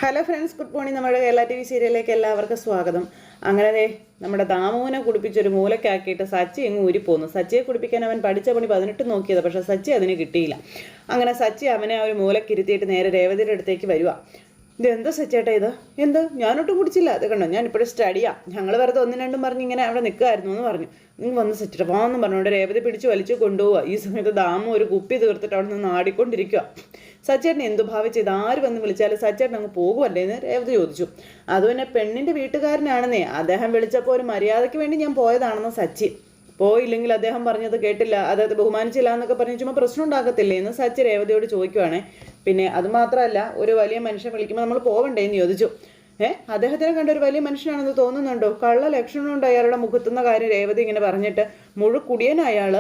Hello friends, good morning. നമ്മുടെ Kerala TV സീരിയലിലേക്ക് എല്ലാവർക്കും സ്വാഗതം. അങ്ങനെ നമ്മുടെ ദാമുവിനെ കുടിപ്പിച്ചൊരു മൂലക്കാക്കിയിട്ട് സച്ചി എങ്ങ് ഊരിപ്പോന്നു. സച്ചിയെ കുടിപ്പിക്കാൻ അവൻ പഠിച്ച പണി 18 നോക്കിയത്, പക്ഷേ സച്ചി അതിന് കിട്ടിയില്ല. അങ്ങനെ സച്ചി അവനെ ആ ഒരു മൂലക്കിരുത്തിയിട്ട് നേരെ രേവതിയുടെ അടുത്തേക്ക് വരിക. ഇത് എന്താ സച്ചേട്ടാ ഇത്? എന്ത്? ഞാനൊട്ടും കുടിച്ചില്ല. അത് കണ്ടോ, ഞാൻ ഇപ്പോഴും സ്റ്റഡിയാ. ഞങ്ങൾ വെറുതെ ഒന്നും രണ്ടും പറഞ്ഞ് ഇങ്ങനെ അവിടെ നിൽക്കുമായിരുന്നു എന്ന് പറഞ്ഞു. നിങ്ങൾ വന്ന് സച്ചിട്ട് പോകാമെന്ന് പറഞ്ഞുകൊണ്ട് രേവതി പിടിച്ച് വലിച്ചു കൊണ്ടുപോവുക. ഈ സമയത്ത് ദാമു ഒരു കുപ്പി തീർത്തിട്ട് അവിടെ നിന്ന് ആടിക്കൊണ്ടിരിക്കുക. സച്ചേട്ടൻ എന്തു ഭാവിച്ച് ഇത് ആര് വന്ന് വിളിച്ചാലും സച്ചേട്ടൻ അങ്ങ് പോകുമല്ലേ എന്ന് രേവതി ചോദിച്ചു. അത് പിന്നെ പെണ്ണിൻ്റെ വീട്ടുകാരനാണെന്നേ, അദ്ദേഹം വിളിച്ചപ്പോൾ ഒരു മര്യാദയ്ക്ക് വേണ്ടി ഞാൻ പോയതാണെന്ന് സച്ചി. പോയില്ലെങ്കിൽ അദ്ദേഹം പറഞ്ഞത് കേട്ടില്ല, അദ്ദേഹത്തെ ബഹുമാനിച്ചില്ല എന്നൊക്കെ പറഞ്ഞ് ചുമ്മാ പ്രശ്നം ഉണ്ടാക്കത്തില്ലേ എന്ന് സച്ചി രേവതിയോട് ചോദിക്കുവാണേ. പിന്നെ അതുമാത്രമല്ല, ഒരു വലിയ മനുഷ്യൻ വിളിക്കുമ്പോൾ നമ്മൾ പോവണ്ടേ എന്ന് ചോദിച്ചു. അദ്ദേഹത്തിനെ കണ്ട ഒരു വലിയ മനുഷ്യനാണെന്ന് തോന്നുന്നുണ്ടോ? കള്ള ലക്ഷണമുണ്ട് അയാളുടെ മുഖത്തുന്ന കാര്യം രേവതി ഇങ്ങനെ പറഞ്ഞിട്ട്, മുഴുക്കുടിയൻ അയാൾ.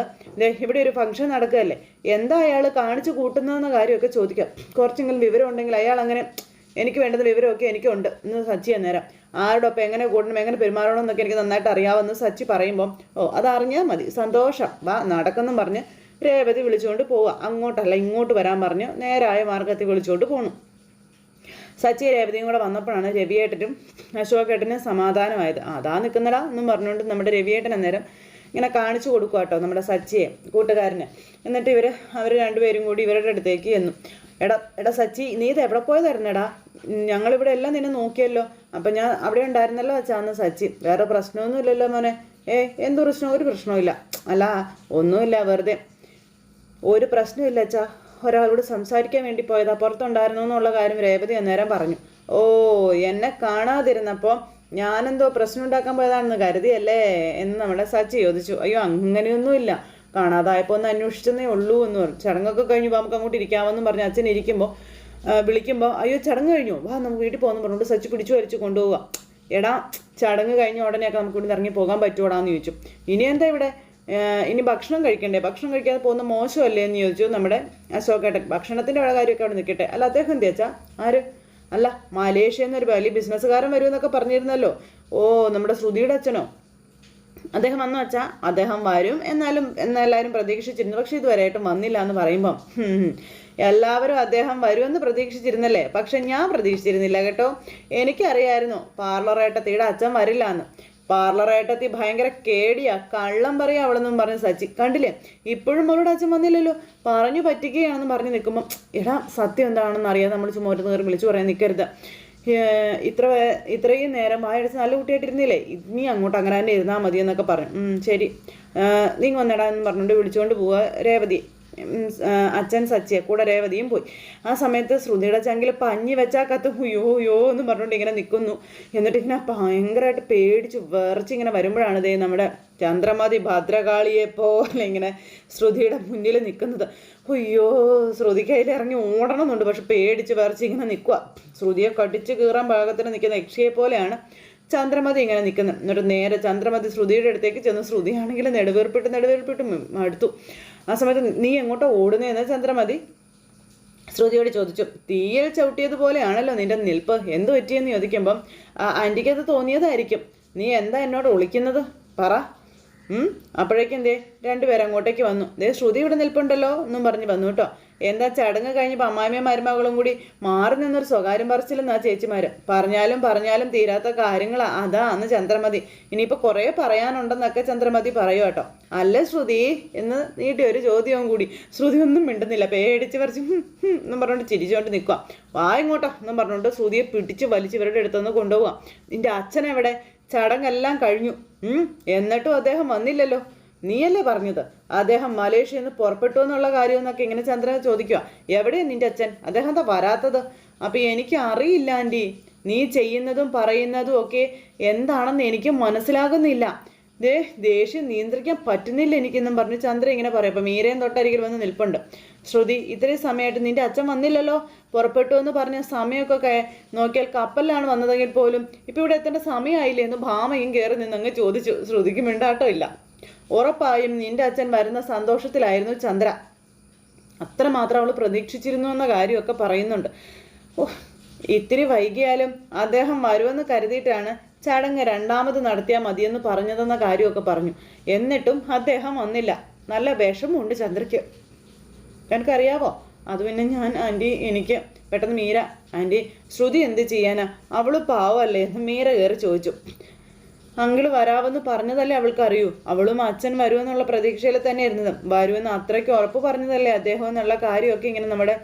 ഇവിടെ ഒരു ഫംഗ്ഷൻ നടക്കുകയല്ലേ, എന്താ അയാൾ കാണിച്ചു കൂട്ടുന്നതെന്ന കാര്യമൊക്കെ ചോദിക്കാം. കുറച്ചെങ്കിലും വിവരം ഉണ്ടെങ്കിൽ അയാൾ അങ്ങനെ എനിക്ക് വേണ്ടുന്ന വിവരമൊക്കെ എനിക്കുണ്ട് എന്ന് സച്ചി അന്നേരം. ആരോടൊപ്പം എങ്ങനെ കൂടണം, എങ്ങനെ പെരുമാറണം എന്നൊക്കെ എനിക്ക് നന്നായിട്ട് അറിയാമെന്ന് സച്ചി പറയുമ്പം, ഓ അതറിഞ്ഞാൽ മതി, സന്തോഷം, വാ നടക്കെന്നും പറഞ്ഞ് രേവതി വിളിച്ചുകൊണ്ട് പോവുക. അങ്ങോട്ടല്ല ഇങ്ങോട്ട് വരാൻ പറഞ്ഞ് നേരായ മാർഗത്തിൽ വിളിച്ചുകൊണ്ട് പോകണം. സച്ചി രേവതിയും കൂടെ വന്നപ്പോഴാണ് രവിയേട്ടനും അശോകേട്ടനും സമാധാനമായത്. അതാ നിൽക്കുന്നടാ എന്നും പറഞ്ഞുകൊണ്ട് നമ്മുടെ രവിയേട്ടൻ അന്നേരം ഇങ്ങനെ കാണിച്ചു കൊടുക്കുക കേട്ടോ നമ്മുടെ സച്ചിയെ, കൂട്ടുകാരന്. എന്നിട്ട് അവർ രണ്ടുപേരും കൂടി ഇവരുടെ അടുത്തേക്ക് ചെന്നു. എടാ സച്ചി, നീ ഇത് എവിടെ പോയതായിരുന്നെടാ? ഞങ്ങളിവിടെ എല്ലാം നിന്നെ നോക്കിയല്ലോ. അപ്പം ഞാൻ അവിടെ ഉണ്ടായിരുന്നല്ലോ അച്ഛാന്ന് സച്ചി. വേറെ പ്രശ്നമൊന്നുമില്ലല്ലോ മോനെ? എന്ത് പ്രശ്നം? ഒരു പ്രശ്നമില്ല. അല്ല ഒന്നുമില്ല, വെറുതെ ഒരു പ്രശ്നമില്ല അച്ഛാ, ഒരാളോട് സംസാരിക്കാൻ വേണ്ടി പോയതാ, പുറത്തുണ്ടായിരുന്നു എന്നുള്ള കാര്യം രേവതി അന്നേരം പറഞ്ഞു. ഓ, എന്നെ കാണാതിരുന്നപ്പോൾ ഞാനെന്തോ പ്രശ്നം ഉണ്ടാക്കാൻ പോയതാണെന്ന് കരുതിയല്ലേ എന്ന് നമ്മുടെ സച്ചി ചോദിച്ചു. അയ്യോ അങ്ങനെയൊന്നുമില്ല, കാണാതായപ്പോൾ ഒന്ന് അന്വേഷിച്ചെന്നേ ഉള്ളൂ എന്ന് പറഞ്ഞു. ചടങ്ങൊക്കെ കഴിഞ്ഞു നമുക്ക് അങ്ങോട്ട് ഇരിക്കാമെന്നും പറഞ്ഞ് അച്ഛൻ വിളിക്കുമ്പോൾ അയ്യോ ചടങ്ങ് കഴിഞ്ഞു, വാ നമുക്ക് വീട്ടിൽ പോകുന്നു പറഞ്ഞുകൊണ്ട് സച്ചി പിടിച്ചു വലിച്ചു കൊണ്ടുപോവുക. എടാ, ചടങ്ങ് കഴിഞ്ഞ ഉടനെയൊക്കെ നമുക്ക് ഇവിടെ ഇറങ്ങി പോകാൻ പറ്റുമോടാന്ന് ചോദിച്ചു. ഇനി എന്താ ഇവിടെ, ഇനി ഭക്ഷണം കഴിക്കണ്ടേ? ഭക്ഷണം കഴിക്കാതെ പോകുന്ന മോശമല്ലേ എന്ന് ചോദിച്ചു നമ്മുടെ അശോകേട്ടൻ. ഭക്ഷണത്തിൻ്റെ കാര്യമൊക്കെ അവിടെ നിൽക്കട്ടെ. അല്ല അദ്ദേഹം എന്ത് വെച്ചാൽ ആര്? അല്ല മലേഷ്യ എന്നൊരു വലിയ ബിസിനസ്സുകാരൻ വരുമെന്നൊക്കെ പറഞ്ഞിരുന്നല്ലോ. ഓ, നമ്മുടെ ശ്രുതിയുടെ അച്ഛനോ? അദ്ദേഹം വന്നു വെച്ചാൽ അദ്ദേഹം വരും എന്നെല്ലാവരും പ്രതീക്ഷിച്ചിരുന്നു. പക്ഷെ ഇതുവരെയായിട്ടും വന്നില്ല എന്ന് പറയുമ്പം എല്ലാവരും അദ്ദേഹം വരുമെന്ന് പ്രതീക്ഷിച്ചിരുന്നല്ലേ? പക്ഷെ ഞാൻ പ്രതീക്ഷിച്ചിരുന്നില്ല കേട്ടോ. എനിക്കറിയായിരുന്നു പാർലറേട്ടത്തിയുടെ അച്ഛൻ വരില്ല എന്ന്. പാർലറേട്ടത്തി ഭയങ്കര കേടിയാ, കള്ളം പറയാ അവളെന്നും പറഞ്ഞ് സച്ചി. കണ്ടില്ലേ, ഇപ്പോഴും അവളുടെ അച്ഛൻ വന്നില്ലല്ലോ, പറഞ്ഞു പറ്റിക്കുകയാണെന്ന് പറഞ്ഞ് നിൽക്കുമ്പം, എടാ സത്യം എന്താണെന്ന് അറിയാതെ നമ്മൾ ചുമ്മാ ഒരു നേരം വിളിച്ചു പറയാൻ നിൽക്കരുത്. ഇത്രയും നേരം വായടിച്ച് നല്ല കുട്ടിയായിട്ടിരുന്നില്ലേ, ഇനി അങ്ങോട്ട് അങ്ങനെ തന്നെ ഇരുന്നാൽ മതി എന്നൊക്കെ പറഞ്ഞു. ശരി, നീ വന്നെടാ എന്ന് പറഞ്ഞുകൊണ്ട് വിളിച്ചുകൊണ്ട് പോവുക രേവതി. അച്ഛൻ സച്ചിയെ കൂടെ രേവതിയും പോയി. ആ സമയത്ത് ശ്രുതിയുടെ ചങ്കിൽ പഞ്ഞി വെച്ചാൽ കത്ത് യോ എന്ന് പറഞ്ഞുകൊണ്ട് ഇങ്ങനെ നിൽക്കുന്നു. എന്നിട്ട് ഇങ്ങനെ ഭയങ്കരമായിട്ട് പേടിച്ച് വിറച്ച് ഇങ്ങനെ വരുമ്പോഴാണ് ഇതേ നമ്മുടെ ചന്ദ്രമതി ഭദ്രകാളിയെ പോലെ ഇങ്ങനെ ശ്രുതിയുടെ മുന്നിൽ നിൽക്കുന്നത്. അയ്യോ, ശ്രുതിക്ക് അതിൽ ഇറങ്ങി ഓടണമെന്നുണ്ട്, പക്ഷെ പേടിച്ച് വിറച്ച് ഇങ്ങനെ നിൽക്കുക. ശ്രുതിയെ കടിച്ച് കീറാൻ ഭാഗത്തിന് നിൽക്കുന്ന യക്ഷിയെ പോലെയാണ് ചന്ദ്രമതി ഇങ്ങനെ നിൽക്കുന്നത്. എന്നിട്ട് നേരെ ചന്ദ്രമതി ശ്രുതിയുടെ അടുത്തേക്ക് ചെന്ന്, ശ്രുതിയാണെങ്കിൽ നെടുവേർപ്പിട്ട് അടുത്തു. ആ സമയത്ത് നീ എങ്ങോട്ടോ ഓടുന്നതെന്ന് ചന്ദ്രമതി ശ്രുതിയോട് ചോദിച്ചു. തീയിൽ ചവിട്ടിയതുപോലെയാണല്ലോ നിന്റെ നിൽപ്പ്, എന്ത് പറ്റിയെന്ന് ചോദിക്കുമ്പം ആൻറ്റിക്കത് തോന്നിയതായിരിക്കും. നീ എന്താ എന്നോട് ഒളിക്കുന്നത് പറ. അപ്പോഴേക്കും രണ്ടുപേരും അങ്ങോട്ടേക്ക് വന്നു. ശ്രുതി ഇവിടെ നിൽപ്പുണ്ടല്ലോ എന്നും പറഞ്ഞ് വന്നു കേട്ടോ. എന്താ ചടങ്ങ് കഴിഞ്ഞപ്പോൾ അമ്മായിയും മരുമകളും കൂടി മാറി നിന്നൊരു സ്വകാര്യം പറിച്ചില്ലെന്നാ ചേച്ചിമാര്. പറഞ്ഞാലും തീരാത്ത കാര്യങ്ങളാ. അതാ അന്ന് ചന്ദ്രമതി. ഇനിയിപ്പോൾ കുറേ പറയാനുണ്ടെന്നൊക്കെ ചന്ദ്രമതി പറയൂ കേട്ടോ. അല്ല ശ്രുതി എന്ന് നീട്ടി ഒരു ചോദ്യവും കൂടി. ശ്രുതി ഒന്നും മിണ്ടുന്നില്ല, പേടിച്ച് പറിച്ച് എന്നും പറഞ്ഞുകൊണ്ട് ചിരിച്ചുകൊണ്ട് നിൽക്കുക. വാ ഇങ്ങോട്ടോ എന്നും പറഞ്ഞുകൊണ്ട് ശ്രുതിയെ പിടിച്ച് വലിച്ച് ഇവരുടെ അടുത്തുനിന്ന് കൊണ്ടുപോവാം. നിന്റെ അച്ഛനെവിടെ? ചടങ്ങെല്ലാം കഴിഞ്ഞു, എന്നിട്ടും അദ്ദേഹം വന്നില്ലല്ലോ. നീയല്ലേ പറഞ്ഞത് അദ്ദേഹം മലേഷ്യയിൽ നിന്ന് പുറപ്പെട്ടു എന്നുള്ള കാര്യം എന്നൊക്കെ ഇങ്ങനെ ചന്ദ്രൻ ചോദിക്കുക. എവിടെയാണ് നിന്റെ അച്ഛൻ? അദ്ദേഹം എന്താ വരാത്തത്? അപ്പം എനിക്ക് അറിയില്ല ആൻറ്റി, നീ ചെയ്യുന്നതും പറയുന്നതും ഒക്കെ എന്താണെന്ന് എനിക്ക് മനസ്സിലാകുന്നില്ല. ദേഷ്യം നിയന്ത്രിക്കാൻ പറ്റുന്നില്ല എനിക്കെന്നും പറഞ്ഞ് ചന്ദ്ര ഇങ്ങനെ പറയും. അപ്പം മീരയും തൊട്ടരികിൽ വന്ന് നിൽപ്പുണ്ട്. ശ്രുതി, ഇത്രയും സമയമായിട്ട് നിന്റെ അച്ഛൻ വന്നില്ലല്ലോ, പുറപ്പെട്ടു എന്ന് പറഞ്ഞ സമയമൊക്കെ നോക്കിയാൽ കപ്പലിലാണ് വന്നതെങ്കിൽ പോലും ഇപ്പം ഇവിടെ എത്തേണ്ട സമയമായില്ലേ എന്ന് ഭാമയും കയറി നിന്നങ്ങ് ചോദിച്ചു. ശ്രുതിക്ക് മിണ്ടാട്ടോ ഇല്ല. ഉറപ്പായും നിന്റെ അച്ഛൻ വരുന്ന സന്തോഷത്തിലായിരുന്നു ചന്ദ്ര, അത്രമാത്രം അവൾ പ്രതീക്ഷിച്ചിരുന്നു എന്ന കാര്യമൊക്കെ പറയുന്നുണ്ട്. ഇത്തിരി വൈകിയാലും അദ്ദേഹം വരുമെന്ന് കരുതിയിട്ടാണ് ചടങ്ങ് രണ്ടാമത് നടത്തിയാൽ മതിയെന്ന് പറഞ്ഞതെന്ന കാര്യമൊക്കെ പറഞ്ഞു. എന്നിട്ടും അദ്ദേഹം വന്നില്ല. നല്ല വിഷമമുണ്ട് ചന്ദ്രയ്ക്ക്. എനിക്കറിയാവോ? അത് പിന്നെ ഞാൻ ആൻറ്റി, എനിക്ക് പെട്ടെന്ന് മീര ആൻറ്റി ശ്രുതി എന്ത് ചെയ്യാനാ, അവള് പാവമല്ലേ എന്ന് മീര കയറി ചോദിച്ചു. അങ്കിള് വരാമെന്ന് പറഞ്ഞതല്ലേ അവൾക്ക് അറിയൂ. അവളും അച്ഛൻ വരുമെന്നുള്ള പ്രതീക്ഷയിൽ തന്നെ ഇരുന്നത്. വരുമെന്ന് അത്രയ്ക്ക് ഉറപ്പ് പറഞ്ഞതല്ലേ അദ്ദേഹം എന്നുള്ള കാര്യമൊക്കെ ഇങ്ങനെ നമ്മുടെ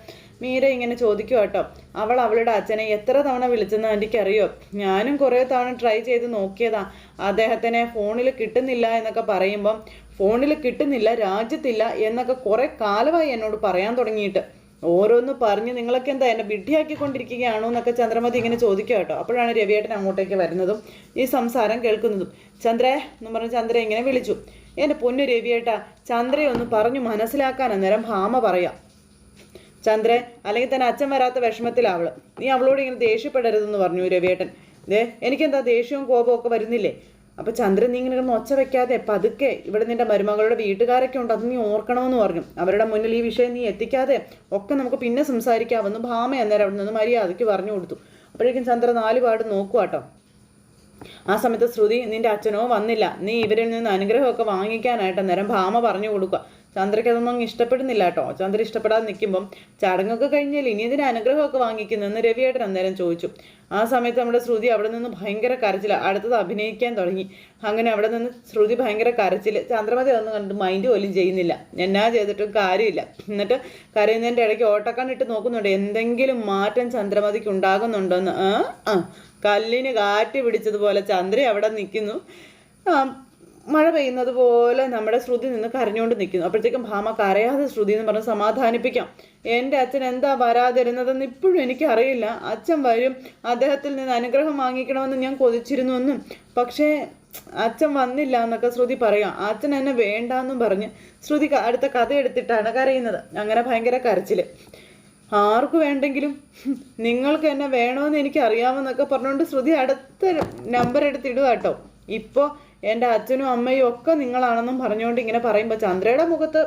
മീര ഇങ്ങനെ ചോദിക്കുക കേട്ടോ. അവൾ അവളുടെ അച്ഛനെ എത്ര തവണ വിളിച്ചെന്ന് ആൻറ്റിക്ക് അറിയോ? ഞാനും കുറേ തവണ ട്രൈ ചെയ്ത് നോക്കിയതാ. അദ്ദേഹത്തിനെ ഫോണിൽ കിട്ടുന്നില്ല എന്നൊക്കെ പറയുമ്പം ഫോണിൽ കിട്ടുന്നില്ല, രാജ്യത്തില്ല എന്നൊക്കെ കുറേ കാലമായി എന്നോട് പറയാൻ തുടങ്ങിയിട്ട്. ഓരോന്ന് പറഞ്ഞ് നിങ്ങളൊക്കെ എന്താ എന്നെ വിഡ്ഢിയാക്കിക്കൊണ്ടിരിക്കുകയാണോ എന്നൊക്കെ ചന്ദ്രമതി ഇങ്ങനെ ചോദിക്കുക കേട്ടോ. അപ്പോഴാണ് രവിയേട്ടൻ അങ്ങോട്ടേക്ക് വരുന്നതും ഈ സംസാരം കേൾക്കുന്നതും. ചന്ദ്രേ എന്ന് പറഞ്ഞ് ചന്ദ്ര ഇങ്ങനെ വിളിച്ചു. എൻ്റെ പൊന്നു രവിയേട്ടാ, ചന്ദ്രയെ ഒന്ന് പറഞ്ഞു മനസ്സിലാക്കാൻ അന്നേരം ഭാമ പറയാം. ചന്ദ്രേ, അല്ലെങ്കിൽ തന്നെ അച്ഛൻ വരാത്ത വിഷമത്തിലാവള്, നീ അവളോട് ഇങ്ങനെ ദേഷ്യപ്പെടരുതെന്ന് പറഞ്ഞു രവിയേട്ടൻ. എനിക്കെന്താ ദേഷ്യവും കോപവും ഒക്കെ വരുന്നില്ലേ? അപ്പോൾ ചന്ദ്രൻ നീ ഇങ്ങനെ ഒച്ച വെക്കാതെ പതുക്കെ, ഇവിടെ നിന്റെ മരുമകളുടെ വീട്ടുകാരൊക്കെ ഉണ്ട്, അത് നീ ഓർക്കണമെന്ന് പറഞ്ഞു. അവരുടെ മുന്നിൽ ഈ വിഷയം നീ എത്തിക്കാതെ ഒക്കെ നമുക്ക് പിന്നെ സംസാരിക്കാമെന്ന് ഭാമ അന്നേരം അവിടെ നിന്ന് മര്യാദയ്ക്ക് പറഞ്ഞു കൊടുത്തു. അപ്പോഴേക്കും ചന്ദ്ര 4 പാട് നോക്കുവാട്ടോ. ആ സമയത്ത് ശ്രുതി നിന്റെ അച്ഛനോ വന്നില്ല, നീ ഇവരിൽ നിന്ന് അനുഗ്രഹമൊക്കെ വാങ്ങിക്കാനായിട്ട് അന്നേരം ഭാമ പറഞ്ഞു കൊടുക്കുക. ചന്ദ്രയ്ക്ക് അതൊന്നും ഇഷ്ടപ്പെടുന്നില്ല കേട്ടോ. ചന്ദ്ര ഇഷ്ടപ്പെടാതെ നിൽക്കുമ്പം ചടങ്ങൊക്കെ കഴിഞ്ഞാൽ ഇനി ഇതിന് അനുഗ്രഹമൊക്കെ വാങ്ങിക്കുന്നതെന്ന് രവിയേട്ടൻ അന്നേരം ചോദിച്ചു. ആ സമയത്ത് നമ്മുടെ ശ്രുതി അവിടെ നിന്ന് ഭയങ്കര കരച്ചിൽ, അടുത്തത് അഭിനയിക്കാൻ തുടങ്ങി. അങ്ങനെ അവിടെ നിന്ന് ശ്രുതി ഭയങ്കര കരച്ചിൽ. ചന്ദ്രമതി അതൊന്നും കണ്ടിട്ട് മൈൻഡ് പോലും ചെയ്യുന്നില്ല. എന്നാ ചെയ്തിട്ടും കാര്യമില്ല. എന്നിട്ട് കരയുന്നതിൻ്റെ ഇടയ്ക്ക് ഓട്ടക്കണ്ണിട്ട് നോക്കുന്നുണ്ട് എന്തെങ്കിലും മാറ്റം ചന്ദ്രമതിക്ക് ഉണ്ടാകുന്നുണ്ടോന്ന്. കല്ലിന് കാറ്റ് പിടിച്ചതുപോലെ ചന്ദ്ര അവിടെ നിൽക്കുന്നു. മഴ പെയ്യുന്നത് പോലെ നമ്മുടെ ശ്രുതി നിന്ന് കരഞ്ഞുകൊണ്ട് നിൽക്കുന്നു. അപ്പോഴത്തേക്കും ഭാമ കരയാതെ ശ്രുതി എന്ന് പറഞ്ഞ് സമാധാനിപ്പിക്കാം. എൻ്റെ അച്ഛൻ എന്താ വരാതിരുന്നതെന്ന് ഇപ്പോഴും എനിക്കറിയില്ല. അച്ഛൻ വരും, അദ്ദേഹത്തിൽ നിന്ന് അനുഗ്രഹം വാങ്ങിക്കണമെന്ന് ഞാൻ കൊതിച്ചിരുന്നുവെന്നും, പക്ഷേ അച്ഛൻ വന്നില്ല എന്നൊക്കെ ശ്രുതി പറയാം. അച്ഛൻ എന്നെ വേണ്ടാന്നും പറഞ്ഞ് ശ്രുതി അടുത്ത കഥ എടുത്തിട്ടാണ് കരയുന്നത്. അങ്ങനെ ഭയങ്കര കരച്ചിൽ. ആർക്ക് വേണ്ടെങ്കിലും നിങ്ങൾക്ക് എന്നെ വേണമെന്ന് എനിക്ക് അറിയാമെന്നൊക്കെ പറഞ്ഞുകൊണ്ട് ശ്രുതി അടുത്ത നമ്പർ എടുത്തിടുക കേട്ടോ. ഇപ്പോൾ എൻ്റെ അച്ഛനും അമ്മയും ഒക്കെ നിങ്ങളാണെന്നും പറഞ്ഞുകൊണ്ട് ഇങ്ങനെ പറയുമ്പോൾ ചന്ദ്രയുടെ മുഖത്ത്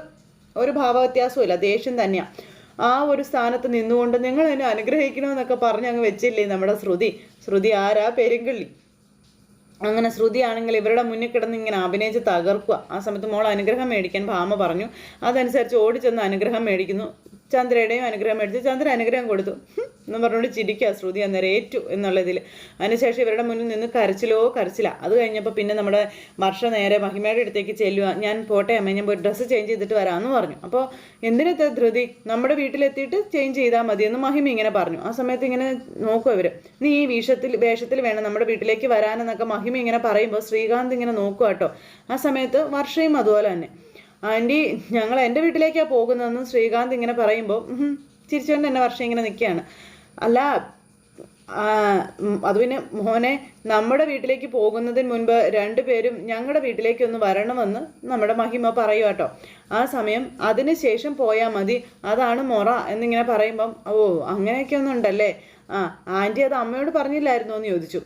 ഒരു ഭാവവ്യത്യാസവും ഇല്ല, ദേഷ്യം തന്നെയാണ്. ആ ഒരു സ്ഥാനത്ത് നിന്നുകൊണ്ട് നിങ്ങൾ എന്നെ അനുഗ്രഹിക്കണമെന്നൊക്കെ പറഞ്ഞ് അങ്ങ് വെച്ചില്ലേ നമ്മുടെ ശ്രുതി ആരാ? പെരുങ്കള്ളി. അങ്ങനെ ശ്രുതിയാണെങ്കിൽ ഇവരുടെ മുന്നിൽ കിടന്ന് ഇങ്ങനെ അഭിനയിച്ച് തകർക്കുക. ആ സമയത്ത് മോൾ അനുഗ്രഹം മേടിക്കാൻ ഭാമ പറഞ്ഞു. അതനുസരിച്ച് ഓടിച്ചെന്ന് അനുഗ്രഹം മേടിക്കുന്നു. ചന്ദ്രയുടെയും അനുഗ്രഹം മേടിച്ച് ചന്ദ്ര അനുഗ്രഹം കൊടുത്തു എന്ന് പറഞ്ഞുകൊണ്ട് ചിരിക്കുക ശ്രുതി അന്നേരം ഏറ്റു എന്നുള്ളതിൽ. അതിനുശേഷം ഇവരുടെ മുന്നിൽ നിന്ന് കരച്ചില. അത് കഴിഞ്ഞപ്പോൾ പിന്നെ നമ്മുടെ വർഷ നേരെ മഹിമയുടെ അടുത്തേക്ക് ചെല്ലുക. ഞാൻ പോട്ടെ അമ്മ, ഞാൻ പോയി ഡ്രസ്സ് ചേഞ്ച് ചെയ്തിട്ട് വരാമെന്ന് പറഞ്ഞു. അപ്പോൾ എന്തിനത്തെ ധൃതി, നമ്മുടെ വീട്ടിലെത്തിയിട്ട് ചേഞ്ച് ചെയ്താൽ മതിയെന്ന് മഹിമ ഇങ്ങനെ പറഞ്ഞു. ആ സമയത്ത് ഇങ്ങനെ നോക്കും ഇവർ, നീ ഈ വേഷത്തിൽ വേണം നമ്മുടെ വീട്ടിലേക്ക് വരാനെന്നൊക്കെ മഹിമ ഇങ്ങനെ പറയുമ്പോൾ ശ്രീകാന്ത് ഇങ്ങനെ നോക്കുക കേട്ടോ. ആ സമയത്ത് വർഷയും അതുപോലെ തന്നെ, ആൻറ്റി ഞങ്ങൾ എൻ്റെ വീട്ടിലേക്കാണ് പോകുന്നതെന്ന് ശ്രീകാന്ത് ഇങ്ങനെ പറയുമ്പോൾ ചിരിച്ചുകൊണ്ട് തന്നെ വർഷം ഇങ്ങനെ നിൽക്കുകയാണ്. അല്ല അത് പിന്നെ മോനെ, നമ്മുടെ വീട്ടിലേക്ക് പോകുന്നതിന് മുൻപ് 2 പേരും ഞങ്ങളുടെ വീട്ടിലേക്ക് ഒന്ന് വരണമെന്ന് നമ്മുടെ മഹിമ പറയുക കേട്ടോ. ആ സമയം അതിന് ശേഷം പോയാൽ മതി, അതാണ് മൊറ എന്നിങ്ങനെ പറയുമ്പം ഓ അങ്ങനെയൊക്കെ ഒന്നും ഉണ്ടല്ലേ. ആൻറ്റി അത് അമ്മയോട് പറഞ്ഞില്ലായിരുന്നോ എന്ന് ചോദിച്ചു.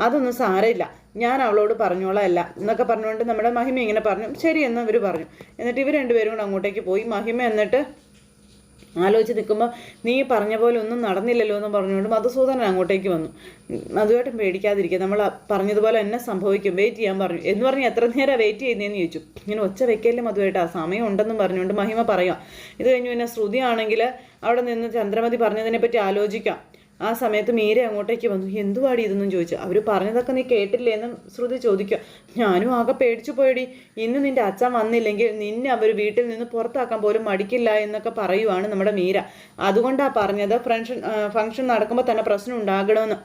അതൊന്നും സാരമില്ല, ഞാൻ അവളോട് പറഞ്ഞോളാമല്ല എന്നൊക്കെ പറഞ്ഞുകൊണ്ട് നമ്മുടെ മഹിമ ഇങ്ങനെ പറഞ്ഞു. ശരിയെന്ന് അവർ പറഞ്ഞു. എന്നിട്ട് ഇവർ 2 പേരും കൂടെ അങ്ങോട്ടേക്ക് പോയി. മഹിമ എന്നിട്ട് ആലോചിച്ച് നിൽക്കുമ്പോൾ നീ പറഞ്ഞ പോലെ ഒന്നും നടന്നില്ലല്ലോ എന്ന് പറഞ്ഞുകൊണ്ട് മധുസൂദനൻ അങ്ങോട്ടേക്ക് വന്നു. മധുവായിട്ടും പേടിക്കാതിരിക്കുക, നമ്മൾ പറഞ്ഞതുപോലെ തന്നെ സംഭവിക്കും, വെയിറ്റ് ചെയ്യാൻ പറഞ്ഞു എന്ന് പറഞ്ഞ് എത്ര നേരം വെയിറ്റ് ചെയ്യുന്നതെന്ന് ചോദിച്ചു. ഇങ്ങനെ ഒച്ച വെക്കല്ലേ മധുവായിട്ട്, ആ സമയം ഉണ്ടെന്നും പറഞ്ഞുകൊണ്ട് മഹിമ പറയാം. ഇത് കഴിഞ്ഞ് പിന്നെ ശ്രുതി ആണെങ്കിൽ അവിടെ നിന്ന് ചന്ദ്രമതി പറഞ്ഞതിനെ പറ്റി ആലോചിക്കാം. ആ സമയത്ത് മീര അങ്ങോട്ടേക്ക് വന്നു. എന്തുവാടി ഇതെന്നും ചോദിച്ചു. അവർ പറഞ്ഞതൊക്കെ നീ കേട്ടില്ലേ എന്നും ശ്രുതി ചോദിക്കുക. ഞാനും ആകെ പേടിച്ചു പോയടി, ഇന്ന് നിൻ്റെ അച്ഛൻ വന്നില്ലെങ്കിൽ നിന്നെ അവർ വീട്ടിൽ നിന്ന് പുറത്താക്കാൻ പോലും മടിക്കില്ല എന്നൊക്കെ പറയുവാണ് നമ്മുടെ മീര. അതുകൊണ്ടാണ് പറഞ്ഞത് ഫംഗ്ഷൻ നടക്കുമ്പോൾ തന്നെ പ്രശ്നം ഉണ്ടാകണമെന്ന്.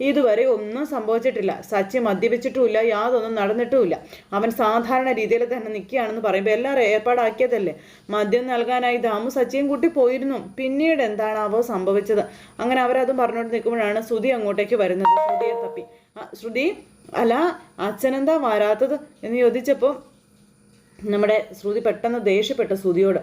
ഇതുവരെ ഒന്നും സംഭവിച്ചിട്ടില്ല, സച്ചി മദ്യപിച്ചിട്ടുമില്ല, യാതൊന്നും നടന്നിട്ടുമില്ല. അവൻ സാധാരണ രീതിയിൽ തന്നെ നിൽക്കുകയാണെന്ന് പറയുമ്പോൾ എല്ലാവരും ഏർപ്പാടാക്കിയതല്ലേ. മദ്യം നൽകാനായി ദാമു സച്ചിയും കൂട്ടി പോയിരുന്നു. പിന്നീട് എന്താണാവോ സംഭവിച്ചത്. അങ്ങനെ അവരതും പറഞ്ഞുകൊണ്ട് നിൽക്കുമ്പോഴാണ് ശ്രുതി അങ്ങോട്ടേക്ക് വരുന്നത്. ശ്രുതിയെ തപ്പി ശ്രുതി, അല്ല അച്ഛനെന്താ വരാത്തത് എന്ന് ചോദിച്ചപ്പോൾ നമ്മുടെ ശ്രുതി പെട്ടെന്ന് ദേഷ്യപ്പെട്ട ശ്രുതിയോട്.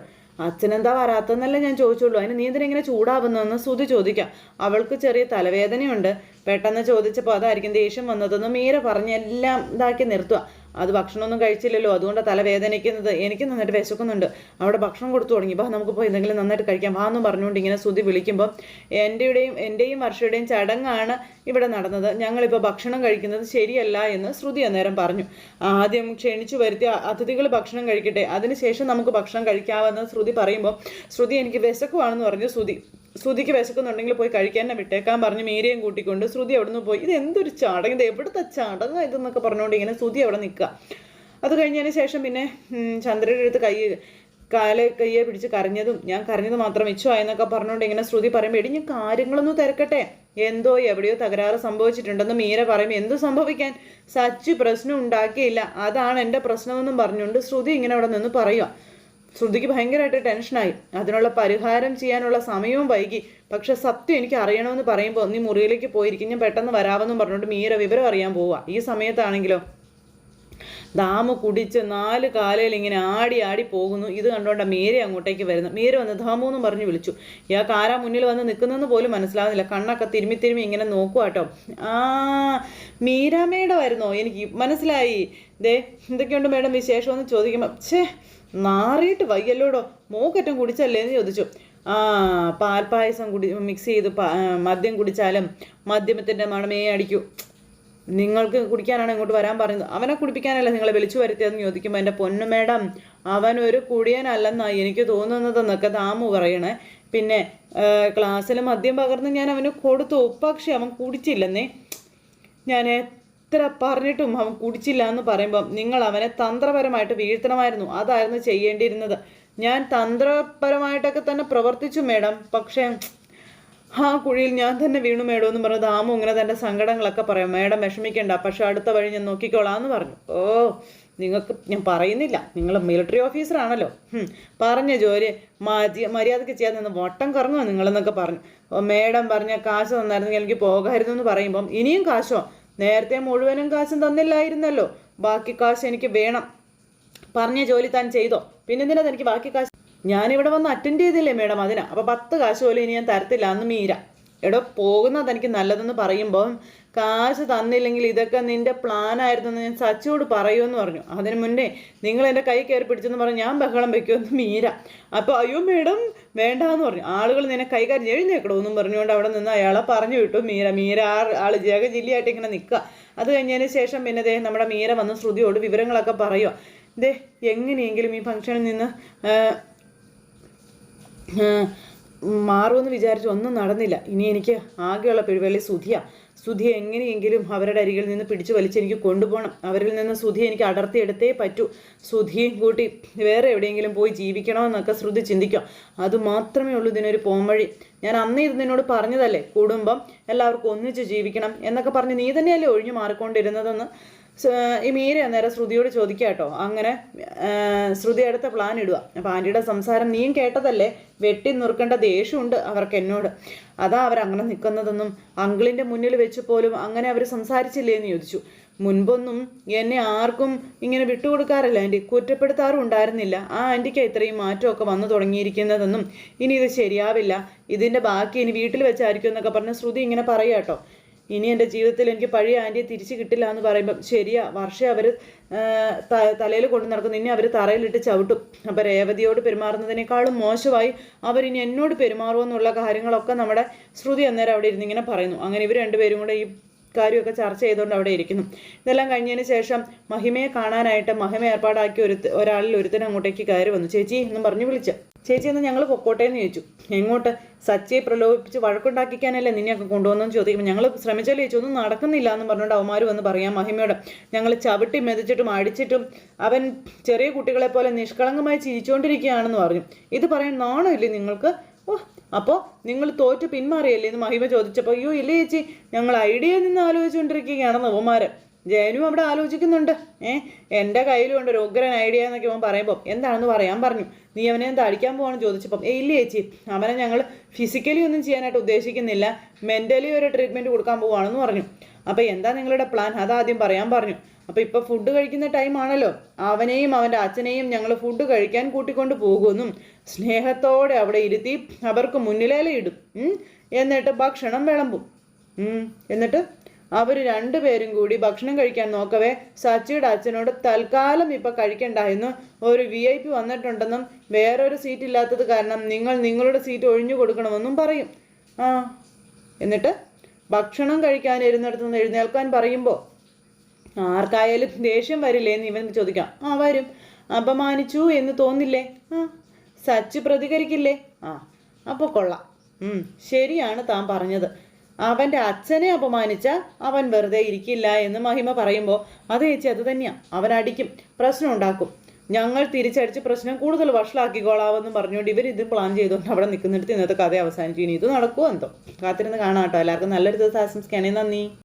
അച്ഛനെന്താ വരാത്തതെന്നല്ലേ ഞാൻ ചോദിച്ചുള്ളൂ, അതിന് നീ എന്തിനെങ്ങനെ ചൂടാവുന്നതെന്ന് ശ്രുതി ചോദിക്കാം. അവൾക്ക് ചെറിയ തലവേദനയുണ്ട്, പെട്ടെന്ന് ചോദിച്ചപ്പോൾ അതായിരിക്കും ദേഷ്യം വന്നതെന്ന് മീര പറഞ്ഞെല്ലാം ഇതാക്കി നിർത്തുക. അത് ഭക്ഷണമൊന്നും കഴിച്ചില്ലല്ലോ, അതുകൊണ്ട് തലവേദനിക്കുന്നത്. എനിക്ക് നന്നായിട്ട് വിശക്കുന്നുണ്ട്, അവിടെ ഭക്ഷണം കൊടുത്തു തുടങ്ങി, വാ നമുക്ക് പോയി എന്തെങ്കിലും നന്നായിട്ട് കഴിക്കാം വാ എന്ന് പറഞ്ഞുകൊണ്ട് ഇങ്ങനെ ശ്രുതി വിളിക്കുമ്പോൾ എൻ്റെയും വർഷയുടെയും ചടങ്ങാണ് ഇവിടെ നടന്നത്, ഞങ്ങളിപ്പോൾ ഭക്ഷണം കഴിക്കുന്നത് ശരിയല്ല എന്ന് ശ്രുതി അന്നേരം പറഞ്ഞു. ആദ്യം ക്ഷണിച്ചു വരുത്തിയ അതിഥികൾ ഭക്ഷണം കഴിക്കട്ടെ, അതിനുശേഷം നമുക്ക് ഭക്ഷണം കഴിക്കാമെന്ന് ശ്രുതി പറയുമ്പോൾ ശ്രുതി എനിക്ക് വിശക്കുവാണെന്ന് പറഞ്ഞു ശ്രുതി. ശ്രുതിക്ക് വിശക്കുന്നുണ്ടെങ്കിൽ പോയി കഴിക്കാൻ തന്നെ വിട്ടേക്കാൻ പറഞ്ഞ് മീരയും കൂട്ടിക്കൊണ്ട് ശ്രുതി അവിടെ നിന്ന് പോയി. ഇത് എന്തൊരു ചടങ്ങ്, ഇത് എവിടുത്തെ ചടങ്ങ് ഇതെന്നൊക്കെ പറഞ്ഞുകൊണ്ട് ഇങ്ങനെ ശ്രുതി അവിടെ നിൽക്കുക. അത് കഴിഞ്ഞതിന് ശേഷം പിന്നെ ചന്ദ്രയുടെ അടുത്ത് കയ്യെ പിടിച്ച് കരഞ്ഞതും ഞാൻ കരഞ്ഞത് മാത്രം മിച്ചമായെന്നൊക്കെ പറഞ്ഞുകൊണ്ട് ഇങ്ങനെ ശ്രുതി പറയുമ്പോൾ എടി ഞാൻ കാര്യങ്ങളൊന്നും തിരക്കട്ടെ, എന്തോ എവിടെയോ തകരാറ് സംഭവിച്ചിട്ടുണ്ടെന്ന് മീര പറയുമ്പോൾ എന്തു സംഭവിക്കാൻ, സച്ചി പ്രശ്നം ഉണ്ടാക്കിയില്ല, അതാണ് എൻ്റെ പ്രശ്നമെന്നും പറഞ്ഞുകൊണ്ട് ശ്രുതി ഇങ്ങനെ അവിടെ നിന്ന് പറയുക. ശ്രുതിക്ക് ഭയങ്കരമായിട്ട് ടെൻഷനായി. അതിനുള്ള പരിഹാരം ചെയ്യാനുള്ള സമയവും വൈകി. പക്ഷെ സത്യം എനിക്ക് അറിയണമെന്ന് പറയുമ്പോൾ നീ മുറിയിലേക്ക് പോയിരിക്കും, ഞാൻ പെട്ടെന്ന് വരാമെന്നും പറഞ്ഞുകൊണ്ട് മീര വിവരം അറിയാൻ പോവുക. ഈ സമയത്താണെങ്കിലോ ദാമു കുടിച്ച് 4 കാലയിൽ ഇങ്ങനെ ആടി ആടി പോകുന്നു. ഇത് കണ്ടുകൊണ്ട് മീര അങ്ങോട്ടേക്ക് വരുന്നു. മീര വന്ന് ദാമു എന്നും പറഞ്ഞ് വിളിച്ചു. ഇയാൾക്ക് ആരാ മുന്നിൽ വന്ന് നിൽക്കുന്നതെന്ന് പോലും മനസ്സിലാവുന്നില്ല. കണ്ണൊക്കെ തിരുമ്മി ഇങ്ങനെ നോക്കുക കേട്ടോ. മീര മേഡം വരുന്നോ, എനിക്ക് മനസ്സിലായി. ദേ എന്തൊക്കെയുണ്ട് മേഡം വിശേഷമെന്ന് ചോദിക്കുമ്പോൾ നാറിയിട്ട് വയ്യല്ലോടോ, മോക്കറ്റം കുടിച്ചല്ലേ എന്ന് ചോദിച്ചു. പാൽപ്പായസം മിക്സ് ചെയ്ത് മദ്യം കുടിച്ചാലും മദ്യമത്തിൻ്റെ മണമേ അടിക്കൂ. നിങ്ങൾക്ക് കുടിക്കാനാണ് ഇങ്ങോട്ട് വരാൻ പറയുന്നത്, അവനെ കുടിപ്പിക്കാനല്ല നിങ്ങളെ വിളിച്ചു വരുത്തിയതെന്ന് ചോദിക്കുമ്പോൾ എൻ്റെ പൊന്നു മേഡം അവനൊരു കുടിയനല്ലെന്നാണ് എനിക്ക് തോന്നുന്നതെന്നൊക്കെ ദാമു പറയണേ. പിന്നെ ക്ലാസ്സിൽ മദ്യം പകർന്ന് ഞാൻ അവന് കൊടുത്തു, പക്ഷെ അവൻ കുടിച്ചില്ലെന്നേ. ഞാൻ എത്ര പറഞ്ഞിട്ടും അവൻ കുടിച്ചില്ല എന്ന് പറയുമ്പം നിങ്ങൾ അവനെ തന്ത്രപരമായിട്ട് വീഴ്ത്തണമായിരുന്നു, അതായിരുന്നു ചെയ്യേണ്ടിയിരുന്നത്. ഞാൻ തന്ത്രപരമായിട്ടൊക്കെ തന്നെ പ്രവർത്തിച്ചു മേഡം, പക്ഷേ ആ കുഴിയിൽ ഞാൻ തന്നെ വീണു മേഡം എന്ന് പറഞ്ഞു ദാമു ഇങ്ങനെ തൻ്റെ സങ്കടങ്ങളൊക്കെ പറയാം. മേഡം വിഷമിക്കേണ്ട, പക്ഷെ അടുത്ത വഴി ഞാൻ നോക്കിക്കോളാം എന്ന് പറഞ്ഞു. നിങ്ങൾക്ക് ഞാൻ പറയുന്നില്ല, നിങ്ങൾ മിലിറ്ററി ഓഫീസറാണല്ലോ, പറഞ്ഞ ജോലി മര്യാദയ്ക്ക് ചെയ്യാൻ നിന്ന് വട്ടം കറങ്ങുമോ നിങ്ങളെന്നൊക്കെ പറഞ്ഞു. മേഡം പറഞ്ഞ കാശ് തന്നായിരുന്നെങ്കിൽ എനിക്ക് പോകായിരുന്നു എന്ന് പറയുമ്പം ഇനിയും കാശോ, നേരത്തെ മുഴുവനും കാശും തന്നില്ലായിരുന്നല്ലോ, ബാക്കി കാശ് എനിക്ക് വേണം. പറഞ്ഞ ജോലി താൻ ചെയ്തോ, പിന്നെന്തിനാ എനിക്ക് ബാക്കി കാശ്, ഞാനിവിടെ വന്ന് അറ്റൻഡ് ചെയ്തില്ലേ മേഡം അതിനാ, അപ്പോൾ 10 കാശ് പോലും ഇനി ഞാൻ തരത്തില്ല എന്ന് മീര. എടോ പോകുന്നത് എനിക്ക് നല്ലതെന്ന് പറയുമ്പോൾ കാശ് തന്നില്ലെങ്കിൽ ഇതൊക്കെ നിന്റെ പ്ലാനായിരുന്നു എന്ന് ഞാൻ സച്ചിയോട് പറയുമെന്ന് പറഞ്ഞു. അതിന് മുന്നേ നിങ്ങൾ എൻ്റെ കൈ കയറി പിടിച്ചെന്ന് പറഞ്ഞ് ഞാൻ ബഹളം വെക്കുമെന്ന് മീര. അപ്പോൾ അയ്യോ മേഡം വേണ്ടാന്ന് പറഞ്ഞു. ആളുകൾ നിന്നെ കൈകാര്യം എഴുന്നേക്കടോ എന്നും പറഞ്ഞുകൊണ്ട് അവിടെ നിന്ന് അയാളെ പറഞ്ഞു വിട്ടു. മീര ആൾ ജഗജില്ലിയായിട്ട് ഇങ്ങനെ നിൽക്കുക. അത് കഴിഞ്ഞതിന് ശേഷം പിന്നെ നമ്മുടെ മീര വന്ന് ശ്രുതിയോട് വിവരങ്ങളൊക്കെ പറയുക. എങ്ങനെയെങ്കിലും ഈ ഫംഗ്ഷനിൽ നിന്ന് മാറുമെന്ന് വിചാരിച്ചു, ഒന്നും നടന്നില്ല. ഇനി എനിക്ക് ആകെയുള്ള പിഴുവള്ളി സുധിയെ എങ്ങനെയെങ്കിലും അവരുടെ അരികിൽ നിന്ന് പിടിച്ചു വലിച്ചെനിക്ക് കൊണ്ടുപോകണം. അവരിൽ നിന്ന് സുധിയെ എനിക്ക് അടർത്തിയെടുത്തേ പറ്റൂ. സുധിയും കൂട്ടി വേറെ എവിടെയെങ്കിലും പോയി ജീവിക്കണമെന്നൊക്കെ ശ്രുതി ചിന്തിക്കും. അതുമാത്രമേ ഉള്ളൂ ഇതിനൊരു പോംവഴി. ഞാൻ അന്ന് ഇത് നിന്നോട് പറഞ്ഞതല്ലേ, കുടുംബം എല്ലാവർക്കും ഒന്നിച്ച് ജീവിക്കണം എന്നൊക്കെ പറഞ്ഞ് നീ തന്നെയല്ലേ ഒഴിഞ്ഞു മാറിക്കൊണ്ടിരുന്നതെന്ന് ഈ മീര അന്നേരം ശ്രുതിയോട് ചോദിക്കുക കേട്ടോ. അങ്ങനെ ശ്രുതി അടുത്ത പ്ലാൻ ഇടുക. അപ്പം ആൻറ്റിയുടെ സംസാരം നീയും കേട്ടതല്ലേ, വെട്ടി നുറുക്കേണ്ട ദേഷ്യമുണ്ട് അവർക്ക് എന്നോട്, അതാ അവരങ്ങനെ നിൽക്കുന്നതെന്നും അങ്കിളിൻ്റെ മുന്നിൽ വെച്ച് പോലും അങ്ങനെ അവർ സംസാരിച്ചില്ലേ എന്ന് ചോദിച്ചു. മുൻപൊന്നും എന്നെ ആർക്കും ഇങ്ങനെ വിട്ടുകൊടുക്കാറില്ല ആൻറ്റി, കുറ്റപ്പെടുത്താറും ഉണ്ടായിരുന്നില്ല. ആ ആൻറ്റിക്ക് ഇത്രയും മാറ്റമൊക്കെ വന്നു തുടങ്ങിയിരിക്കുന്നതെന്നും ഇനി ഇത് ശരിയാവില്ല, ഇതിൻ്റെ ബാക്കി ഇനി വീട്ടിൽ വെച്ചായിരിക്കും എന്നൊക്കെ പറഞ്ഞ് ശ്രുതി ഇങ്ങനെ പറയുക കേട്ടോ. ഇനി എൻ്റെ ജീവിതത്തിൽ എനിക്ക് പഴയ ആൻറ്റിയെ തിരിച്ച് കിട്ടില്ല എന്ന് പറയുമ്പം ശരിയാ, വർഷം അവർ തലയിൽ കൊണ്ടു നടക്കും, നിന്നെ അവർ തറയിലിട്ട് ചവിട്ടും. അപ്പം രേവതിയോട് പെരുമാറുന്നതിനേക്കാളും മോശമായി അവരിനി എന്നോട് പെരുമാറുമെന്നുള്ള കാര്യങ്ങളൊക്കെ നമ്മുടെ ശ്രുതി അന്നേരം അവിടെ ഇരുന്ന് ഇങ്ങനെ പറയുന്നു. അങ്ങനെ ഇവർ രണ്ടുപേരും കൂടെ ഈ കാര്യമൊക്കെ ചർച്ച ചെയ്തുകൊണ്ട് അവിടെ ഇരിക്കുന്നു. ഇതെല്ലാം കഴിഞ്ഞതിന് ശേഷം മഹിമയെ കാണാനായിട്ട് മഹിമ ഏർപ്പാടാക്കി ഒരാളിൽ ഒരുത്തൻ അങ്ങോട്ടേക്ക് കയറി വന്നു. ചേച്ചി എന്നും പറഞ്ഞു വിളിച്ച്. ചേച്ചി എന്ന് ഞങ്ങൾ പൊക്കോട്ടെ എന്ന് ചോദിച്ചു. എങ്ങോട്ട്? സച്ചിയെ പ്രലോഭിപ്പിച്ച് വഴക്കുണ്ടാക്കിക്കാനല്ലേ നിന്നെയൊക്കെ കൊണ്ടുവന്നെന്ന് ചോദിക്കുമ്പോൾ ഞങ്ങൾ ശ്രമിച്ചാലേ ചേച്ചി ഒന്നും നടക്കുന്നില്ല എന്ന് പറഞ്ഞുകൊണ്ട് അവന്മാർ വന്ന് പറയാം മഹിമയോട്. ഞങ്ങൾ ചവിട്ടി മെതിച്ചിട്ടും അടിച്ചിട്ടും അവൻ ചെറിയ കുട്ടികളെ പോലെ നിഷ്കളങ്കമായി ചിരിച്ചുകൊണ്ടിരിക്കുകയാണെന്ന് പറഞ്ഞു. ഇത് പറയാൻ നാണമില്ലേ നിങ്ങൾക്ക്? അപ്പോൾ നിങ്ങൾ തോറ്റു പിന്മാറിയല്ലേ എന്ന് മഹിമ ചോദിച്ചപ്പോൾ അയ്യോ ഇല്ലേ ചേച്ചി, ഞങ്ങൾ ഐഡിയയിൽ നിന്ന് ആലോചിച്ചുകൊണ്ടിരിക്കുകയാണെന്ന് അവന്മാർ. ജയനും അവിടെ ആലോചിക്കുന്നുണ്ട്. എൻ്റെ കയ്യിലുണ്ട് ഒരു ഉഗ്രൻ ഐഡിയ എന്നൊക്കെ അവൻ പറയുമ്പോൾ എന്താണെന്ന് പറയാൻ പറഞ്ഞു. നീ അവനെ എന്താ അടിക്കാൻ പോവാണെന്ന് ചോദിച്ചപ്പം ഇല്ല ചേച്ചി, അവനെ ഞങ്ങൾ ഫിസിക്കലി ഒന്നും ചെയ്യാനായിട്ട് ഉദ്ദേശിക്കുന്നില്ല, മെൻ്റലി ഒരു ട്രീറ്റ്മെൻറ്റ് കൊടുക്കാൻ പോവാണെന്ന് പറഞ്ഞു. അപ്പോൾ എന്താ നിങ്ങളുടെ പ്ലാൻ, അതാദ്യം പറയാൻ പറഞ്ഞു. അപ്പോൾ ഇപ്പോൾ ഫുഡ് കഴിക്കുന്ന ടൈമാണല്ലോ, അവനെയും അവൻ്റെ അച്ഛനെയും ഞങ്ങൾ ഫുഡ് കഴിക്കാൻ കൂട്ടിക്കൊണ്ട് പോകുമെന്നും സ്നേഹത്തോടെ അവിടെ ഇരുത്തി അവർക്ക് മുന്നിലേലയിടും, എന്നിട്ട് ഭക്ഷണം വിളമ്പും. എന്നിട്ട് അവർ രണ്ടുപേരും കൂടി ഭക്ഷണം കഴിക്കാൻ നോക്കവേ സച്ചിയുടെ അച്ഛനോട് തൽക്കാലം ഇപ്പം കഴിക്കണ്ടായിരുന്നു, ഒരു VIP വന്നിട്ടുണ്ടെന്നും വേറൊരു സീറ്റ് ഇല്ലാത്തത് കാരണം നിങ്ങൾ നിങ്ങളുടെ സീറ്റ് ഒഴിഞ്ഞു കൊടുക്കണമെന്നും പറയും. എന്നിട്ട് ഭക്ഷണം കഴിക്കാനിരുന്നിടത്തു നിന്ന് എഴുന്നേൽക്കാൻ പറയുമ്പോൾ ആർക്കായാലും ദേഷ്യം വരില്ലേ എന്ന് ഇവൻ ചോദിക്കാം. വരും. അപമാനിച്ചു എന്ന് തോന്നില്ലേ? സച്ചി പ്രതികരിക്കില്ലേ? അപ്പോൾ കൊള്ളാം. ശരിയാണ് താൻ പറഞ്ഞത്. അവൻ്റെ അച്ഛനെ അപമാനിച്ച അവൻ വെറുതെ ഇരിക്കില്ല എന്ന് മഹിമ പറയുമ്പോൾ അത് ചേച്ചി അത് തന്നെയാ. അവൻ അടിക്കും, പ്രശ്നം ഉണ്ടാക്കും. ഞങ്ങൾ തിരിച്ചടിച്ച് പ്രശ്നം കൂടുതൽ വഷളാക്കിക്കോളാവെന്നും പറഞ്ഞുകൊണ്ട് ഇവർ ഇത് പ്ലാൻ ചെയ്തുകൊണ്ട് അവിടെ നിൽക്കുന്നിടത്ത് ഇന്നത്തെ കഥ അവസാനിച്ചു. ഇനി ഇത് നടക്കുമോ എന്തോ, കാത്തിരുന്ന് കാണാം കേട്ടോ. എല്ലാവർക്കും നല്ലൊരു ദിവസം ആശംസിക്കുകയാണെങ്കിൽ നന്ദി.